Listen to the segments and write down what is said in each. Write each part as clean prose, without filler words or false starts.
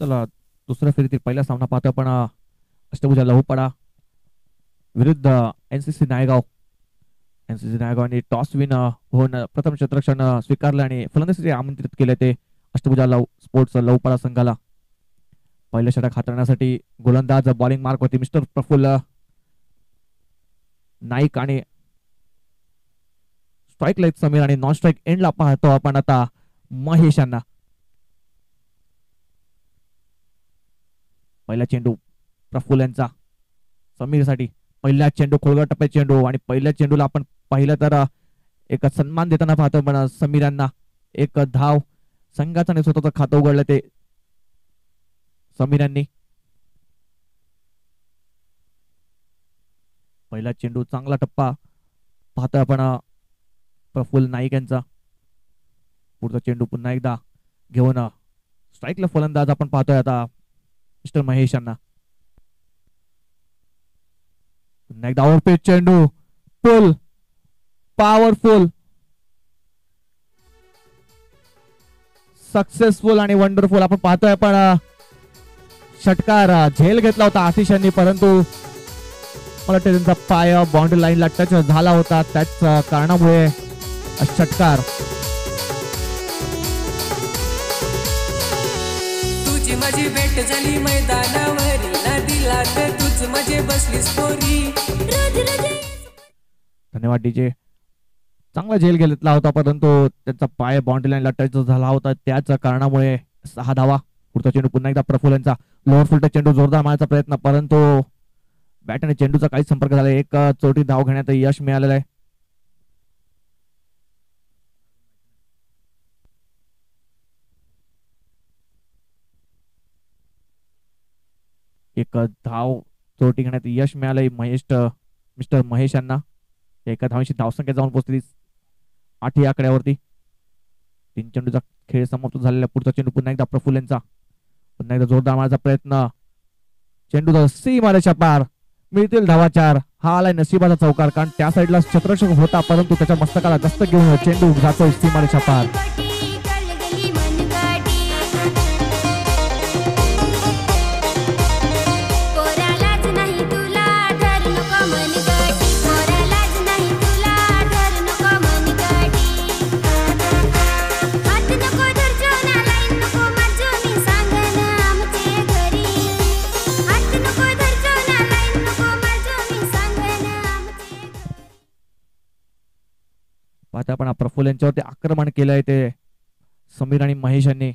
चला दुसऱ्या फेरीतील पहिला सामना पाहतो आपण अष्टभुजा लहूपाडा विरुद्ध एनसीसी नायगाव. एनसीसी नायगावने टॉस विन होऊन प्रथम क्षेत्ररक्षण स्वीकारले आणि फलंदाजीसाठी आमंत्रित केले ते अष्टभुजा स्पोर्ट्स लहूपाडा संघाला. पहिल्या षटक हाताळण्यासाठी गोलंदाज बॉलिंग मार्क होती मिस्टर प्रफुल्ल नाईक आणि स्ट्राईक लाईट समीर आणि नॉन स्ट्राईक एंडला पाहतो आपण आता महेश यांना. पहिला चेंडू प्रफुल्ल यांचा समीरसाठी. पहिला चेंडू खोलगट टप्प्यात चेंडू आणि पहिल्या चेंडूला आपण पाहिलं तर एक सन्मान देताना पाहतो पण समीर यांना. एक धाव संघाचं आणि स्वतःचं खातं उघडलं ते समीर यांनी. पहिला चेंडू चांगला टप्पा पाहतोय आपण प्रफुल्ल नाईक यांचा. पुढचा चेंडू पुन्हा एकदा घेऊन स्ट्राईकला फलंदाज आपण पाहतोय आता मिस्टर महेश यांना. पुन्हा एकदा ओव्हरपेच चेंडू पुल पॉवरफुल सक्सेसफुल आणि वंडरफुल आपण पाहतोय. पण षटकार झेल घेतला होता आशिष यांनी परंतु मला वाटतं त्यांचा पाय बाउंड्री लाईनला टच झाला होता त्याच कारणामुळे षटकार. तुझी माझी भेट झाली मैदानावर नदीला तूच माझे बसलीस पोरी. धन्यवाद डीजे. चांगला झेल घेतला होता परंतु त्यांचा पाय बाउंड्री लाईनला टच झाला होता त्याच कारणामुळे 6 धावा. पुढचा चेंडू पुन्हा एकदा प्रफुल्ल यांचा. लोअर फुलटा चेंडू जोरदार मारण्याचा प्रयत्न परंतु बॅट आणि चेंडूचा काही संपर्क झाला. एक चोटी धाव घेण्यात यश मिळालेलं आहे. एक धाव चोटी घेण्यात यश मिळालंय मिस्टर महेश यांना. एका धावांशी धावसंख्या जाऊन पोहोचली 8 या आकड्यावरती. 3 चेंडूचा खेळ समाप्त झालेला. पुढचा चेंडू पुन्हा एकदा प्रफुल्ल यांचा. पुन्हा एकदा जोरदार मारण्याचा प्रयत्न. चेंडू सीमारेषा पार. मिळतील धावा 4. हा आलाय नशिबाचा चौकार कारण त्या साईडला क्षेत्ररक्षक होता परंतु त्याच्या मस्तकाला दस्तक घेऊन चेंडू जातोय सीमारेषा पार. आता आपण प्रफुल्ल यांच्यावरती आक्रमण केलंय ते समीर आणि महेश यांनी.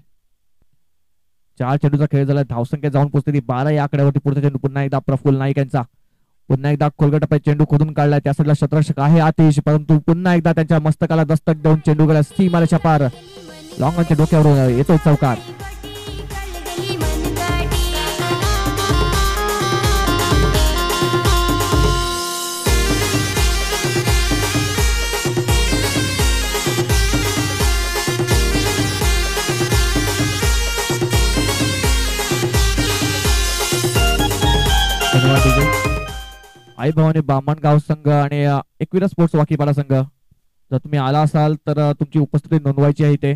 4 चेंडूचा खेळ झाला. धावसंख्या जाऊन पोहोचली 12 या आकड्यावरती. पुढचा चेंडू पुन्हा एकदा प्रफुल्ल नाईक यांचा. पुन्हा एकदा खोलगट टप्प्यात चेंडू खोदून काढलाय त्या साईडला क्षेत्ररक्षक आहे आतिश परंतु पुन्हा एकदा त्यांच्या मस्तकाला दस्तक देऊन चेंडू गेला सीमारेषा पार. लॉंगच्या डोक्यावर येतोय चौकार. आई भवानी बामणगाव संघ आणि एकविरा स्पोर्ट्स वाकीपाडा संघ जर तुम्ही आला असाल तर तुमची उपस्थिती नोंदवायची आहे इथे.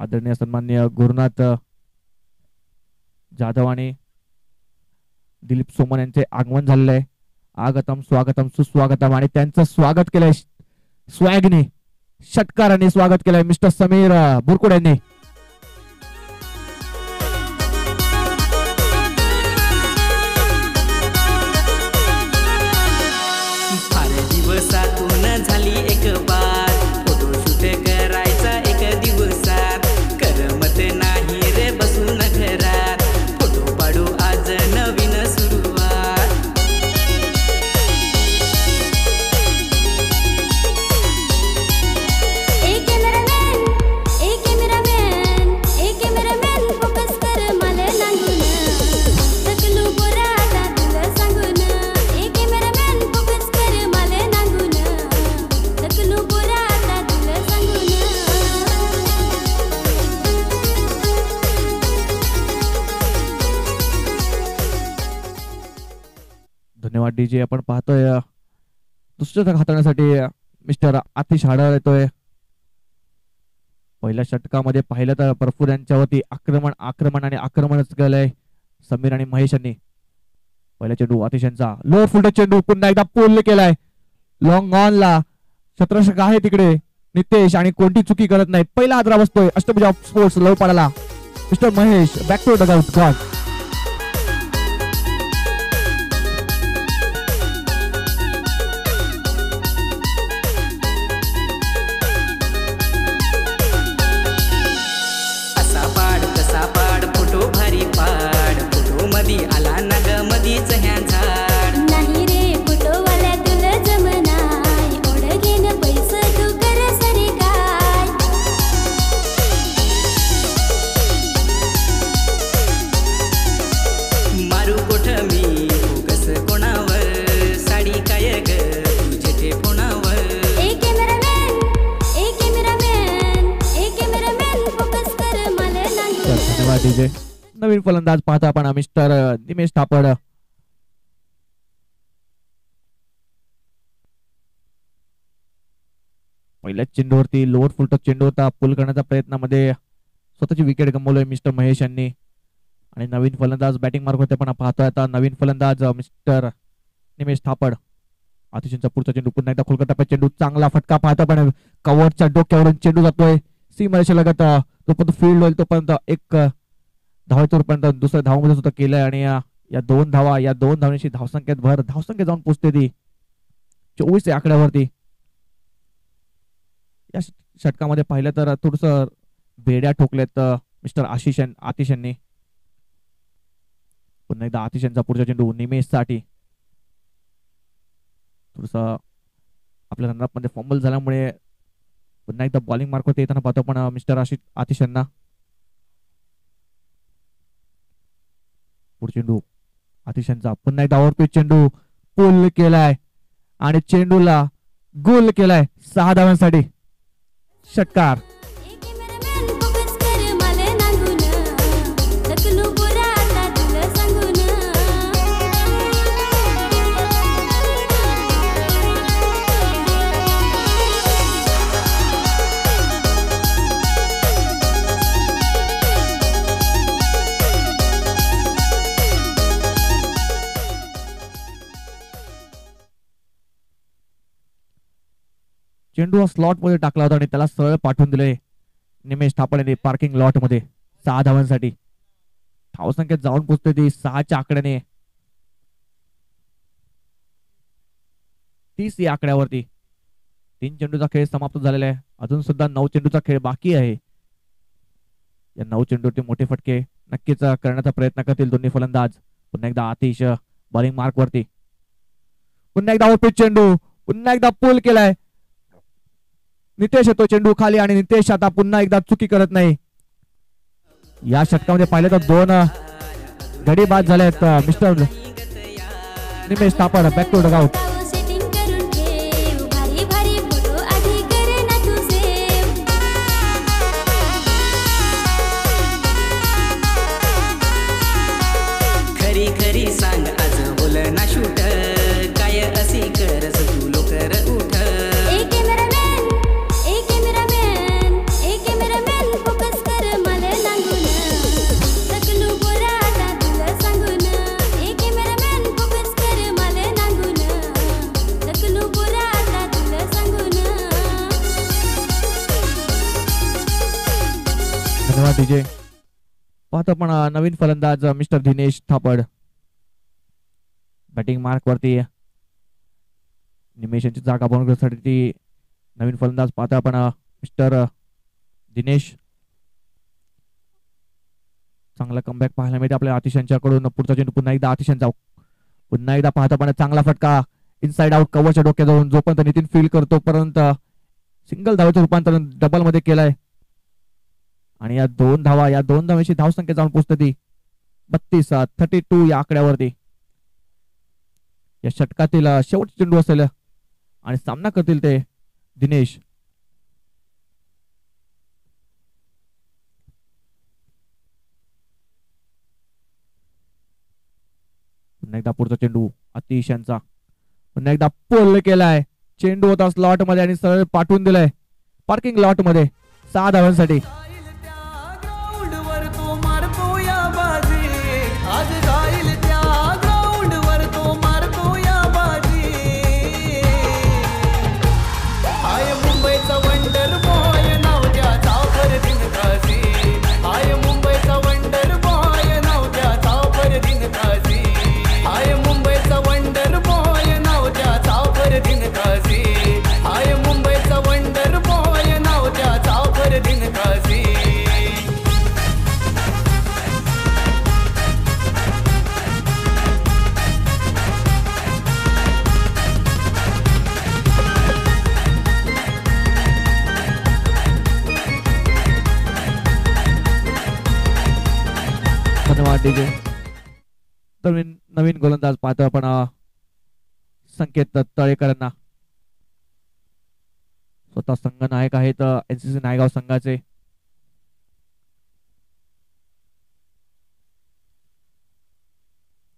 आदरणीय सन्माननीय गुरुनाथ जाधव आणि दिलीप सोमन यांचे आगमन झालेले आहे. आगतम स्वागतम सुस्वागतम आणि त्यांचं स्वागत केलंय स्वॅगने षटकाराने स्वागत केलंय मिस्टर समीर बुरकुड यांनी. दिवसातून झाली एक बार फोटोशूट करायचा एक दिवसात करमत नाही रे बसून घरात फोटो पाडू आज नवीन सुरुवात. धन्यवाद डीजे. आपण पाहतोय दुसऱ्या षटक हाताळण्यासाठी मिस्टर आतिश हाडळ येतोय. पहिल्या षटकामध्ये पाहिलं तर परफूर यांच्यावरती आक्रमण आक्रमण आणि आक्रमणच केलंय समीर आणि महेश यांनी. पहिला चेंडू आतिश यांचा लो फुलटच चेंडू पुन्हा एकदा पोल केलाय लॉंग ऑन ला. क्षेत्ररक्षक आहे तिकडे नितेश आणि कोणती चुकी करत नाही. पहिला आदरा बसतोय अष्टभुजा स्पोर्ट्स लव पाडाला mister Mahesh back to dugout गॉड. असा पाड कसा पाड फोटो भारी पाड फोटो मधी आला नग मधीच ह्या झाड नाही रे फोटोवाल्या तुला जमनाय ओढगेन पैसे तू कर सरी काय. मारू कोठ मी फोकस कोणावर साडी काय ग तुझे ते फोनावर. ए कॅमेरामॅन फोकस कर मला तर नांगून. धन्यवाद डीजे. नवीन फलंदाज पाहतो आपण मिस्टर निमेश थापड. पहिल्याच चेंडूवरती लोअर फुलटच चेंडू होता. पुल करण्याच्या प्रयत्नामध्ये स्वतःची विकेट गमावलोय मिस्टर महेश यांनी. आणि नवीन फलंदाज बॅटिंग मार्क होते पण पाहतोय आता नवीन फलंदाज मिस्टर निमेश थापड. अतिशयचा पुढचा चेंडू पुन्हा एकदा खोलकर टप्प्यात चेंडू चांगला फटका पाहतो पण कव्हरच्या डोक्यावरून चेंडू जातोय सी मध्ये लगत. तोपर्यंत फील्ड होईल तोपर्यंत एक धावेतोपर्यंत दुसऱ्या धावामध्ये सुद्धा केलंय आणि या दोन धावांची धावसंख्येत भर धावसंख्या जाऊन पोचते ती 24 या आकड्यावरती. या षटकामध्ये पाहिलं तर थोडस बेड्या ठोकलेत मिस्टर आतिश यांनी. पुन्हा एकदा आतिश यांचा पुढचा चेंडू निमेश साठी. थोडस आपल्या रनअप मध्ये फॉर्मल झाल्यामुळे पुन्हा एकदा बॉलिंग मार्क होते येताना पाहतो पण मिस्टर आतिश यांना. पुढे चेंडू आतिश यांचा पुन्हा एकदा ओव्हरपिच चेंडू पुल केलाय आणि चेंडूला गोल केलाय 6 धावांसाठी. षटकार. ए कॅमेरामॅन फोकस कर मला नांगून. ढकलू बोरा आता तुला सांगून. चेंडू हा स्लॉट मध्ये टाकला होता आणि त्याला सरळ पाठवून दिले निमेश थापड यांनी पार्किंग लॉट मध्ये 6 धावांसाठी. धावसंख्येत जाऊन पोचते ती 6च्या आकड्याने 30 या आकड्यावरती. 3 चेंडूचा खेळ समाप्त झालेला आहे. अजून सुद्धा 9 चेंडूचा खेळ बाकी आहे. या 9 चेंडूवरती मोठे फटके नक्कीच करण्याचा प्रयत्न करतील दोन्ही फलंदाज. पुन्हा एकदा आतिश बॉलिंग मार्क वरती. पुन्हा एकदा ओव्हरपिच चेंडू पुन्हा एकदा पुल केलाय. नितेश येतो चेंडू खाली आणि नितेश आता पुन्हा एकदा चुकी करत नाही. या षटकामध्ये पाहिलं तर 2 गडी बाद झाले आहेत mister Nimesh Thapad back to dugout. Setting करून ठेव भारी भारी फोटो आधी कर ना तू सेव. खरी खरी सांग आज बोल ना शूट काय अशी करस तू लोकर उठ. ए कॅमेरामॅन फोकस कर मला नांगून. ढकलू बोरा आता तुला सांगून. ए कॅमेरामॅन फोकस कर मला नांगून. ढकलू बोरा आता तुला सांगून. धन्यवाद डीजे. पाहतो पण नवीन फलंदाज मिस्टर दिनेश थापड बॅटिंग मार्क वरती. निमेश यांची जागा बनवण्यासाठी नवीन फलंदाज पाहतो आपण मिस्टर दिनेश. चांगला कमबॅक पाहायला मिळते आपल्या आतिश यांच्याकडून. पुढचा चेंडू पुन्हा एकदा आतिश यांचा. पुन्हा एकदा पाहतो पण चांगला फटका इनसाइड आउट कव्हरच्या डोक्यात जाऊन जोपर्यंत नितीन फील करतो पर्यंत सिंगल धावेचं रूपांतरण डबल मध्ये केलंय. आणि या 2 धावांची धावसंख्या जाऊन पोहोचते ती 32 या आकड्यावरती. या षटकातील शेवटचा चेंडू असेल आणि सामना करतील ते दिनेश. पुन्हा एकदा पुढचा चेंडू आतिश यांचा. पुन्हा एकदा पोल केलाय, चेंडू होता स्लॉट मध्ये आणि सरळ पाठवून दिलाय पार्किंग लॉट मध्ये 6 धावांसाठी. धन्यवाद डीजे. नवीन गोलंदाज पाहतो आपण संकेत तळेकरांना. स्वतः संघ नायक आहेत एनसीसी नायगाव संघाचे.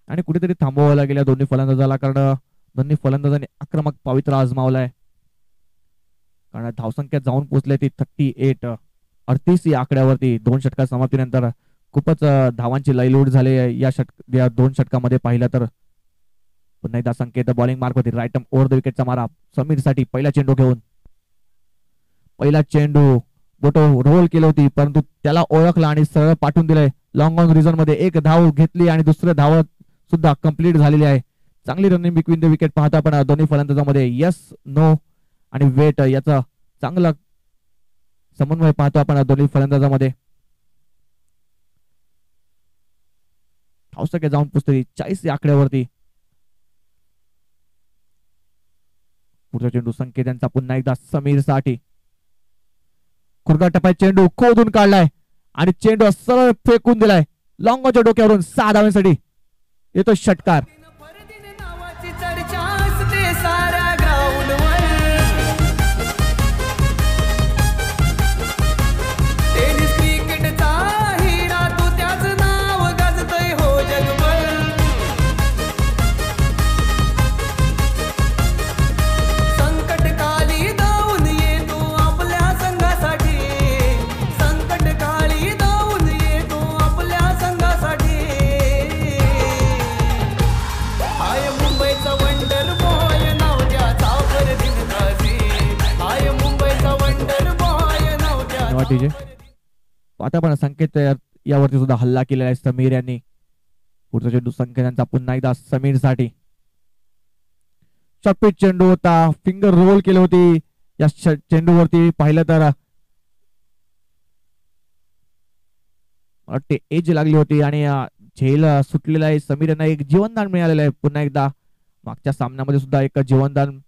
आणि कुठेतरी थांबवायला गेल्या दोन्ही फलंदाजाला, कारण दोन्ही फलंदाजांनी आक्रमक पवित्र आजमावलाय. कारण धावसंख्या जाऊन पोहोचले ती 38 38 या आकड्यावरती 2 षटका समाप्तीनंतर. खूपच धावांची लयलूट झाली या 2 षटकामध्ये पाहिलं तर. पुन्हा एकदा संकेत बॉलिंग मार्क होती, राईट ओव्हर द विकेटचा मारा समीर साठी. पहिला चेंडू घेऊन पहिला चेंडू बोटो रोल केली होती, परंतु त्याला ओळखला आणि सरळ पाठवून दिलंय लॉंग ऑन रिझन मध्ये. 1 धाव घेतली आणि दुसरं धाव सुद्धा कंप्लीट झालेली आहे. चांगली रनिंग बिटवीन द विकेट पाहता आपण दोन्ही फलंदाजांमध्ये. यस नो आणि वेट याचा चांगला समन्वय पाहतो आपण दोन्ही फलंदाजांमध्ये. धावसंख्या जाऊन पुस्तकी 40 या आकड्यावरती. पुढचा चेंडू संकेत यांचा पुन्हा एकदा समीर साठी. खुर्गा टप्प्यात चेंडू खोदून काढलाय आणि चेंडू सरळ फेकून दिलाय लॉंगोच्या डोक्यावरून. 6 धावांसाठी येतो षटकार. डीजे आता पण संकेत यावरती सुद्धा हल्ला केलेला आहे समीर यांनी. पुढचा चेंडू संकेत यांचा पुन्हा एकदा समीर साठी. शॉर्टपिच चेंडू होता, फिंगर रोल केली होती या चेंडूवरती. पाहिलं तर वाटते एज लागली होती आणि झेल सुटलेला आहे. समीर यांना एक जीवनदान मिळालेलं आहे. पुन्हा एकदा मागच्या सामन्यामध्ये सुद्धा एक जीवनदान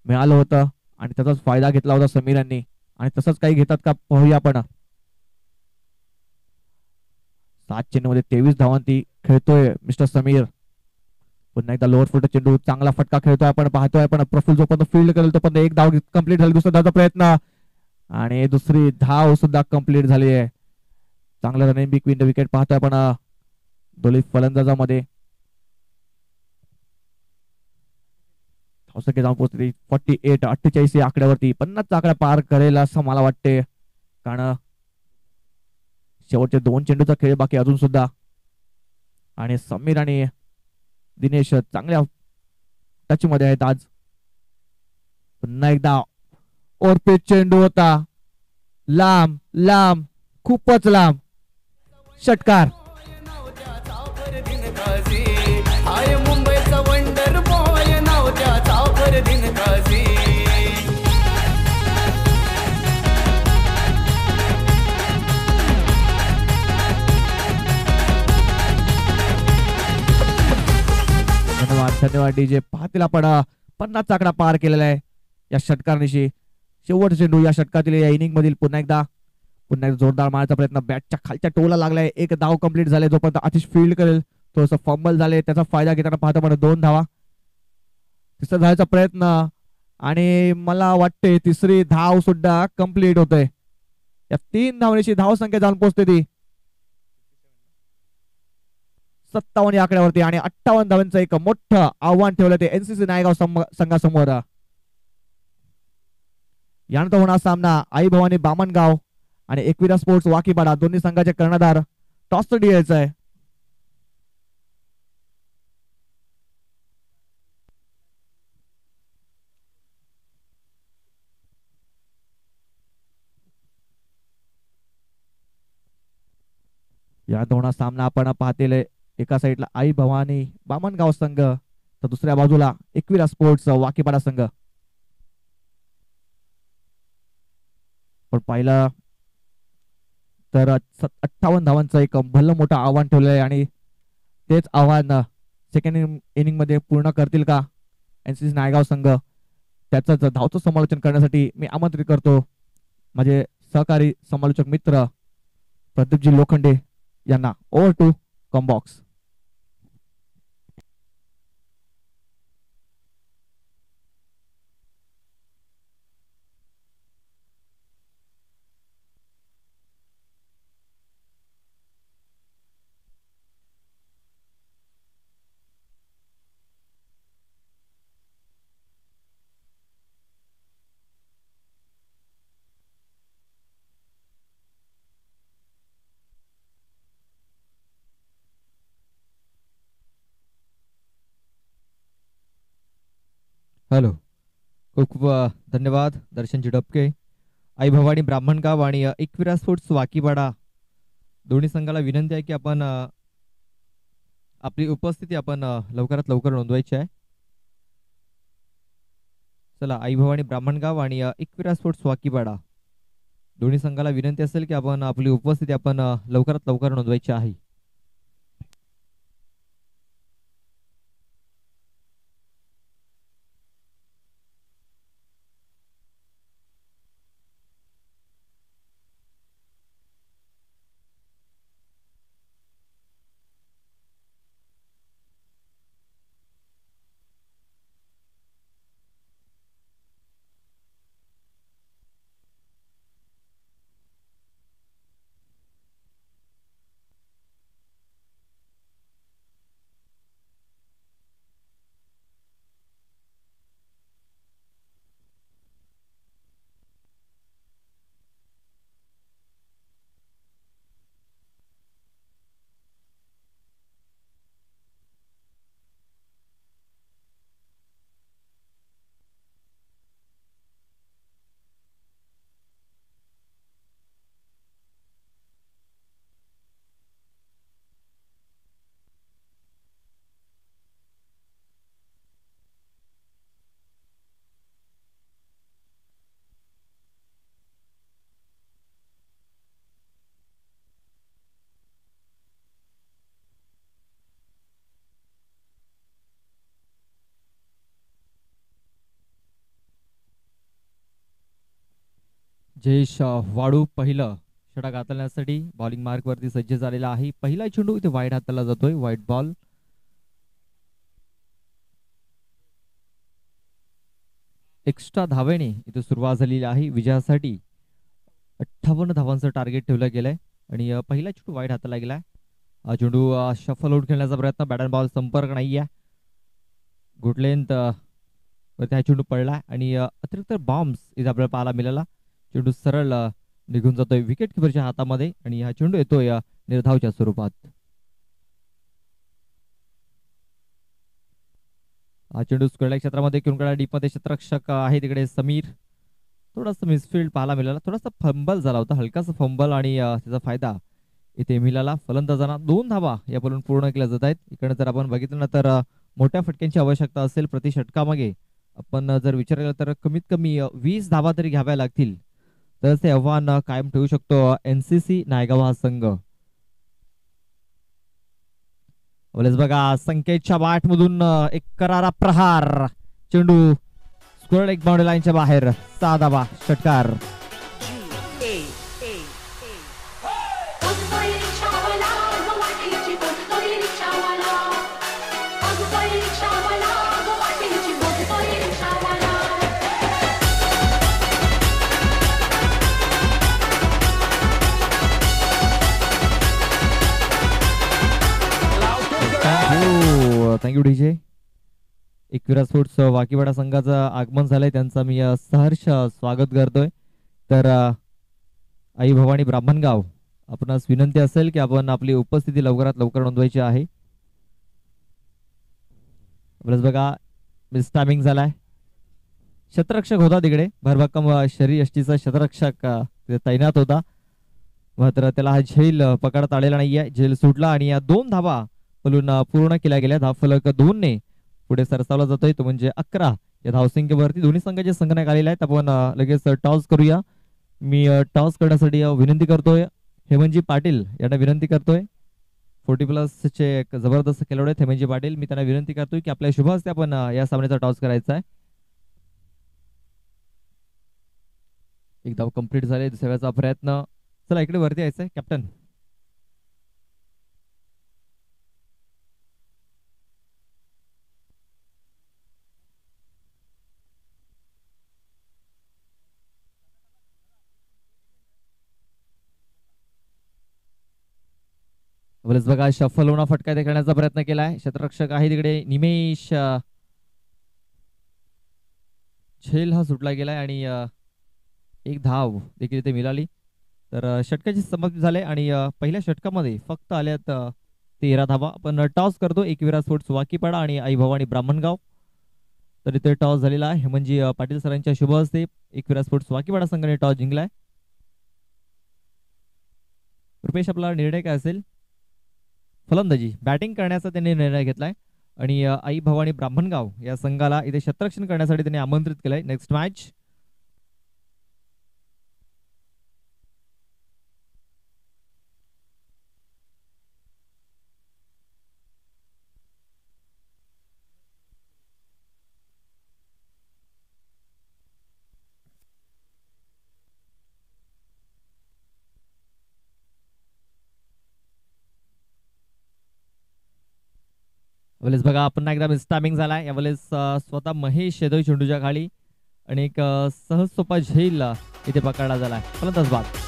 मिळालं होतं आणि त्याचाच फायदा घेतला होता समीर यांनी. आणि तसंच काही घेतात का पाहूया आपण. 7 चेंडूमध्ये 23 धावांती खेळतोय मिस्टर समीर. पुन्हा एकदा लोअर फुट चेंडू, चांगला फटका खेळतोय आपण पाहतोय. पण प्रफुल्ल जोपर्यंत फील्ड करेल तोपर्यंत 1 धाव कंप्लीट झाली. दुसरा धावचा प्रयत्न आणि दुसरी धाव सुद्धा कंप्लीट झाली आहे. चांगलं रनिंग बिटवीन द विकेट पाहतोय आपण दोन्ही फलंदाजामध्ये. धावसंख्या जाऊन पोहोचली 48 या आकड्यावरती. 50 चा आकडा पार करेल असं मला वाटते, कारण शेवटचे 2 चेंडूचा खेळ बाकी अजून सुद्धा. आणि समीर आणि दिनेश चांगल्या टच मध्ये आहेत आज. पुन्हा एकदा ओव्हरपिच चेंडू होता, लांब लांब खूपच लांब. षटकार. धन्यवाद डीजे. पाहतील आपण 50 चा आकडा पार केलेला आहे या षटकारनिशी. शेवटचा चेंडू या षटकातील या इनिंग मधील. पुन्हा एकदा जोरदार मारण्याचा प्रयत्न, बॅटच्या खालच्या टोला लागलाय. 1 धाव कंप्लीट झाले. जोपर्यंत आतिश फील्ड करेल थोडस फंबल झाले, त्याचा फायदा घेताना पाहतो आपण 2 धावा. तिसरा धावाचा प्रयत्न आणि मला वाटते तिसरी धाव सुद्धा कंप्लीट होते. या 3 धावण्याची धाव संख्या जाऊन पोहोचते ती 57 या आकड्यावरती आणि 58 धावांचं एक मोठं आव्हान ठेवलं ते एनसीसी नायगाव संघासमोर. यानंतर होणार सामना आई भवानी बामणगाव आणि एकविरा स्पोर्ट्स वाकीपाडा दोन्ही संघाचे कर्णधार टॉस द्यायचा आहे. या दोन सामना आपण पाहतील. एका साईडला आई भवानी बामणगाव संघ तर दुसऱ्या बाजूला एकविरा स्पोर्ट्स वाकीपाडा संघ. पण पाहिलं तर 58 धावांचं एक भलं मोठं आव्हान ठेवलं आहे आणि तेच आव्हान सेकंड इनिंग मध्ये पूर्ण करतील का एनसीसी नायगाव संघ. त्याचं धावचं समालोचन करण्यासाठी मी आमंत्रित करतो माझे सहकारी समालोचक मित्र प्रदीपजी लोखंडे यांना. Over to combox. हॅलो, खूप खूप धन्यवाद दर्शनजी डबके. आई भवानी ब्राह्मणगाव आणि एकविरा स्पोर्ट्स वाकीपाडा दोन्ही संघाला विनंती आहे की आपण आपली उपस्थिती आपण लवकरात लवकर नोंदवायची आहे. चला, आई भवानी ब्राह्मणगाव आणि एकविरा स्पोर्ट्स वाकीपाडा दोन्ही संघाला विनंती असेल की आपण आपली उपस्थिती आपण लवकरात लवकर नोंदवायची आहे. जयेश वाडू पहिलं षटक हाताळण्यासाठी बॉलिंग मार्क वरती सज्ज झालेला आहे. पहिला चेंडू इथे वाईट हाताला जातोय, वाईट बॉल. एक्स्ट्रा धावेने इथे सुरुवात झालेली आहे. विजयासाठी 58 धावांचं टार्गेट ठेवलं गेलंय आणि पहिला चेंडू वाईट हाताला गेलाय. हा चेंडू शफल आउट खेळण्याचा प्रयत्न, बॅट अँड बॉल संपर्क नाहीये. गुड लेंथ वरती हा चेंडू पडला आणि अतिरिक्त बॉम्ब्स इथे आपल्याला पाहायला मिळाला. चेंडू सरळ निघून जातोय विकेट किपरच्या हातामध्ये आणि हा चेंडू येतोय निर्धावच्या स्वरूपात. हा चेंडू स्क्वेअर क्षेत्रामध्ये किंवा डीप मध्ये क्षेत्ररक्षक आहे तिकडे समीर. थोडासा मिसफिल्ड पाहायला मिळाला, थोडासा फंबल झाला होता, हलकासा फंबल आणि त्याचा फायदा इथे मिळाला. फलंदाजांना 2 धावा या बोलून पूर्ण केल्या जात आहेत. इकडे जर आपण बघितलं ना तर मोठ्या फटक्यांची आवश्यकता असेल प्रति षटकामागे. आपण जर विचार केला तर कमीत कमी 20 धावा तरी घ्याव्या लागतील तर ते आव्हान कायम ठेवू शकतो एनसीसी नायगाव हा संघ. बघा, संकेतच्या बाट मधून एक करारा प्रहार, चेंडू स्क्वेअर एक बाउंड्री लाईनच्या बाहेर. 6 धावा, षटकार. Thank you DJ. Ekvira sports Wakiwada संघाचं आगमन झालंय, त्यांचं मी सहर्ष स्वागत करतोय. तर आई भवानी ब्राह्मणगाव, आपणास विनंती असेल की आपण आपली उपस्थिती लवकरात लवकर नोंदवायची आहे. बरंच बघा मिस टायमिंग झालाय. शतरक्षक होता तिकडे, भरभक्कम शरीर यष्टीचा शतरक्षक तिथे तैनात होता, मात्र त्याला हा झेल पकडता आलेला नाहीये. झेल सुटला आणि या 2 धावा बोलून पूर्ण केल्या गेल्या. धावफलक 2 ने पुढे सरसावला जातोय, तो म्हणजे 11 या धावसंख्येवरती. दोन्ही संघाचे संगणक आलेले आहेत. आपण लगेच टॉस करूया. मी टॉस करण्यासाठी विनंती करतोय हेमंतजी पाटील यांना विनंती करतोय. 40+ चे एक जबरदस्त खेळाडू आहेत हेमंतजी पाटील. मी त्यांना विनंती करतोय की आपल्या शुभ हस्ते आपण या सामन्याचा टॉस करायचा आहे. एक धाव कंप्लीट झाले, दुसऱ्याचा प्रयत्न. चला इकडे वरती यायचंय कॅप्टन. बरेच बघा शफल होणं फटका ते करण्याचा प्रयत्न केलाय. शतरक्षक आहे तिकडे निमेश. झेल हा सुटला गेलाय आणि एक धाव देखील इथे मिळाली. तर षटकाची समाप्ती झाली आणि पहिल्या षटकामध्ये फक्त आल्यात 13 धावा. आपण टॉस करतो एकविरा स्पोर्ट्स वाकीपाडा आणि आई भवानी ब्राह्मणगाव. तर इथे टॉस झालेला आहे हेमंतजी पाटील सरांच्या शुभ हस्ते. एकविरा स्पोर्ट्स वाकीपाडा संघाने टॉस जिंकलाय. रुपेश, आपला निर्णय काय असेल? फलंदाजी बॅटिंग करण्याचा त्यांनी निर्णय घेतलाय आणि आई भवानी ब्राह्मणगाव या संघाला इथे क्षेत्ररक्षण करण्यासाठी त्यांनी आमंत्रित केलंय. Next match. यावेळेस बघा पुन्हा एकदा मिस टायमिंग झालाय. यावेळेस स्वतः महेश येतोय चेंडूच्या खाली आणि एक सहज सोपा झेल इथे पकडला झालाय. फलंदाज बाद.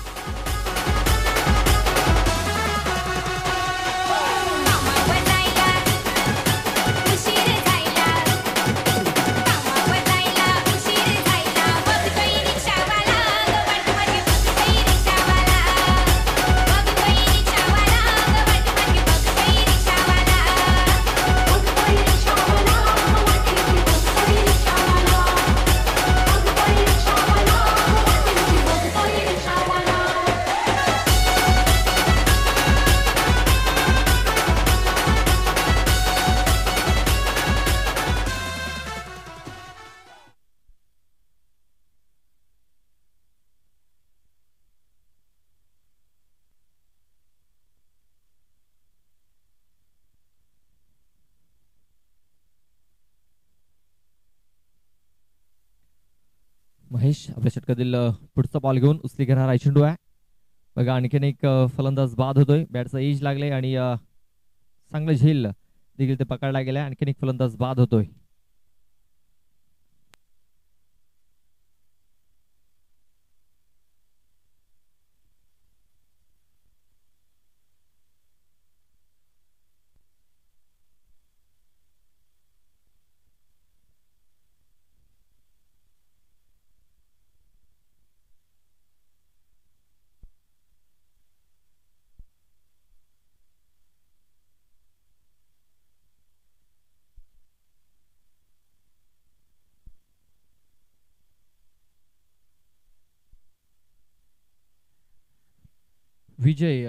महेश आपल्या षटकातील पुढचा बॉल घेऊन उचली घेणार चेंडू आहे. बघा आणखीन एक फलंदाज बाद होतोय. बॅटचा एज लागले आणि चांगलं झेल देखील ते पकडला गेलाय. आणखीन एक फलंदाज बाद होतोय. विजय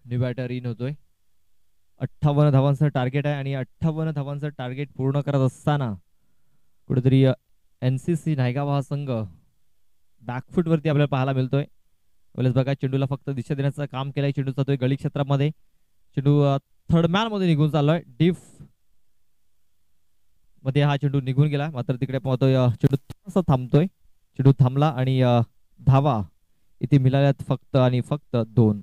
न्यू बॅटर इन होतोय. 58 धावांचं टार्गेट आहे आणि 58 धावांचं टार्गेट पूर्ण करत असताना कुठेतरी NCC नायगाव हा संघ बॅकफूट वरती आपल्याला पाहायला मिळतोय. वेळेस बघा चेंडूला फक्त दिशा देण्याचं काम केलंय. चेंडू जातोय गळी क्षेत्रामध्ये. चेंडू थर्ड मॅन मध्ये निघून चाललोय. डीफ मध्ये हा चेंडू निघून गेला, मात्र तिकडे पाहतोय चेंडू थोडासा थांबतोय. चेंडू थांबला आणि धावा इथे मिळाल्यात फक्त आणि फक्त 2.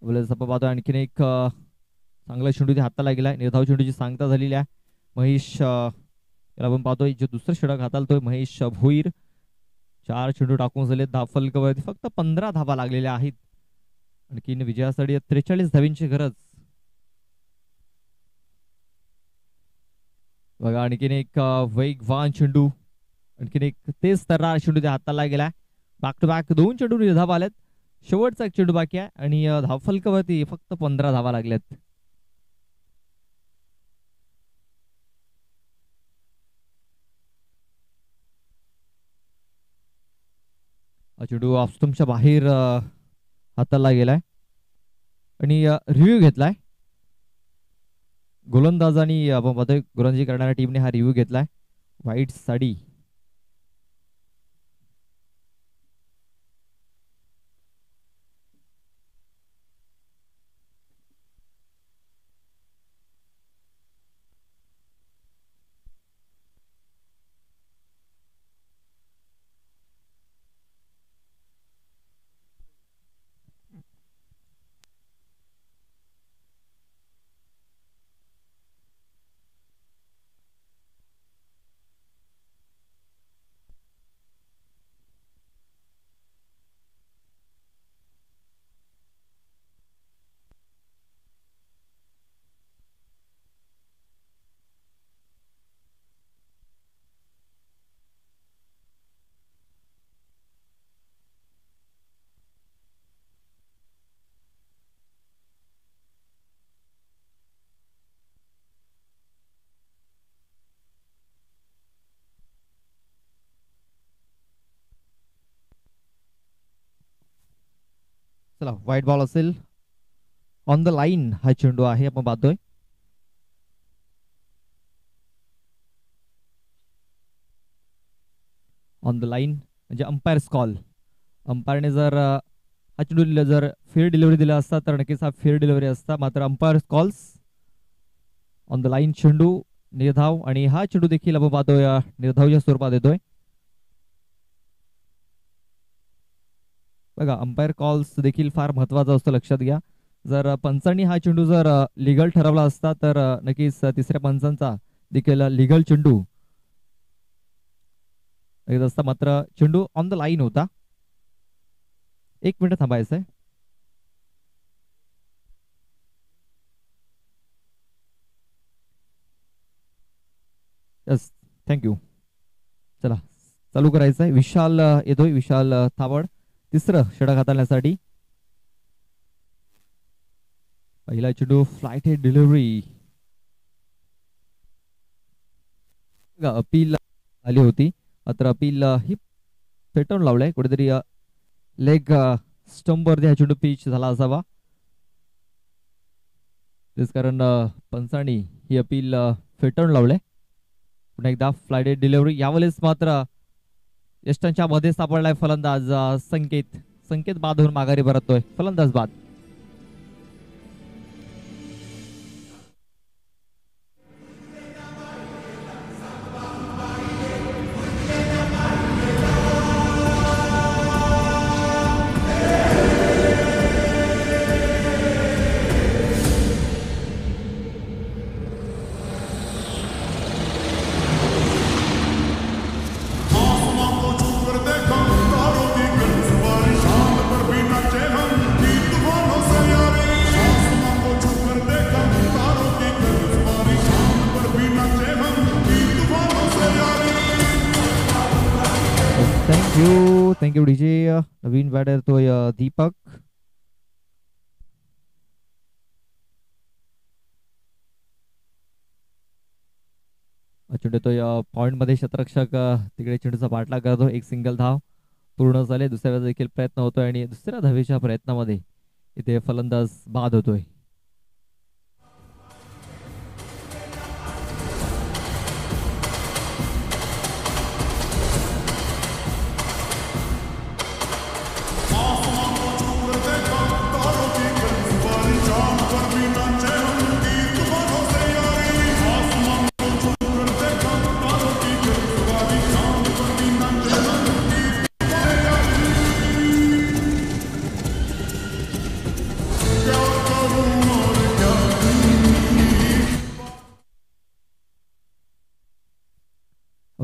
आपण पाहतोय आणखीन एक चांगला चेंडू ते हाताला गेलाय. निर्धाव चेंडूची सांगता झालेली आहे. महेश याला आपण पाहतोय जो दुसरा षटक हाताळतोय महेश भोईर. 4 चेंडू टाकून झाले. फलकावरती फक्त 15 धावा लागलेल्या आहेत. आणखीन विजयासाठी 43 धावींची गरज. बघा आणखीन एक वेगवान चेंडू, आणखीन एक तेज तर्रार चेंडू त्या हाताला गेलाय. बॅक टू बॅक 2 चेंडू निर्धाव आलेत. शेवटचा एक चेंडू बाकी आहे आणि धावफलकावरती फक्त 15 धावा लागल्यात. चेंडू ऑफस्टंपच्या बाहेर हाताला गेलाय आणि रिव्ह्यू घेतलाय. गोलंदाज आणि आपण पाहतोय गोलंदाजी करणाऱ्या टीमने हा रिव्ह्यू घेतलाय. व्हाईट साडी चला व्हाईट बॉल असेल. ऑन द लाईन हा चेंडू आहे आपण पाहतोय. ऑन द लाईन म्हणजे अंपायर्स कॉल. अंपायरने जर हा चेंडू जर फेअर डिलिव्हरी दिला असता तर नक्कीच हा फेअर डिलिव्हरी असता. मात्र umpires calls on the line चेंडू निर्धाव आणि हा चेंडू देखील आपण पाहतोय निर्धावच्या स्वरूपात येतोय. बघा अंपायर कॉल्स देखील फार महत्वाचा असतो, लक्षात घ्या. जर पंचांनी हा चेंडू जर लिगल ठरवला असता तर नक्कीच तिसऱ्या पंचांचा देखील लिगल चेंडू असता. मात्र चेंडू ऑन द लाईन होता. 1 मिनिट थांबायचंय. Yes thank you. चला चालू करायचंय. विशाल येतोय, विशाल थाबड तिसरं षटक हाताळण्यासाठी. पहिला चेंडू फ्लाइट हेड डिलिव्हरी. अपील आली होती मात्र अपील ही पेटवून लावलंय. कुठेतरी लेग स्टंपवरती हा चेंडू पिच झाला असावा. तेच कारण पंचांनी ही अपील फेटाळून लावले. पुन्हा एकदा फ्लाइट हेड डिलिव्हरी. यावेळेस मात्र यष्टांच्या मध्ये सापडलाय फलंदाज संकेत. संकेत बाद होऊन माघारी परततोय. फलंदाज बाद. Thank you DJ. नवीन बॅटर तो दीपक. चेंडू तो पॉइंट मध्ये क्षेत्ररक्षक तिकडे चेंडूचा पाठलाग करतो. 1 सिंगल धाव पूर्ण झाले. दुसऱ्या देखील प्रयत्न होतोय आणि दुसऱ्या धावेच्या प्रयत्नामध्ये इथे फलंदाज बाद होतोय.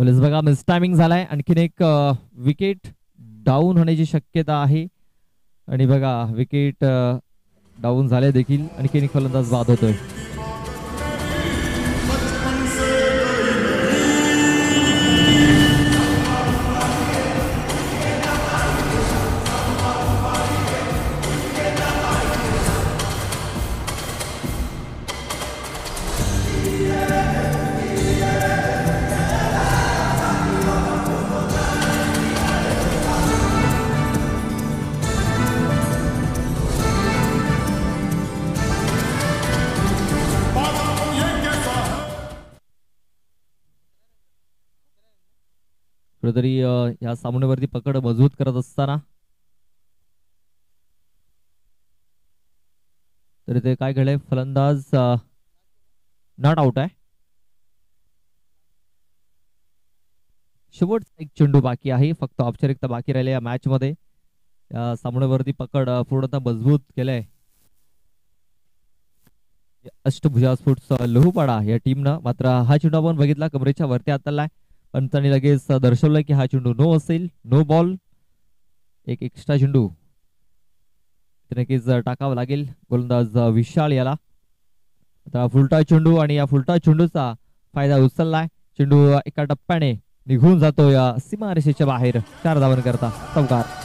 ओलेस बघा मिस टायमिंग झालाय. आणखीन एक विकेट डाऊन होण्याची शक्यता आहे आणि बघा विकेट डाऊन झाले देखील. आणखीन एक फलंदाज बाद होतोय. कुठेतरी या सामन्यावरती पकड मजबूत करत असताना तर इथे काय घडलंय, फलंदाज नॉट आउट आहे. शेवटचा एक चेंडू बाकी आहे, फक्त औपचारिकता बाकी राहिले या मॅच मध्ये. या सामन्यावरती पकड पूर्णतः मजबूत केलंय अष्टभुजा स्पोर्ट्स लोहपाडा या टीमनं. मात्र हा चेंडू आपण बघितला कमरेच्या वरती हाताळलाय, पंचांनी लगेच दर्शवलंय की हा चेंडू नो असेल, नो बॉल. एक एक्स्ट्रा चेंडू नक्कीच टाकावा लागेल गोलंदाज विशाल याला. आता फुलटा चेंडू आणि या फुलटा चेंडूचा फायदा उचललाय. चेंडू एका टप्प्याने निघून जातो या सीमारेषेच्या बाहेर. 4 धावांकरता चौकार.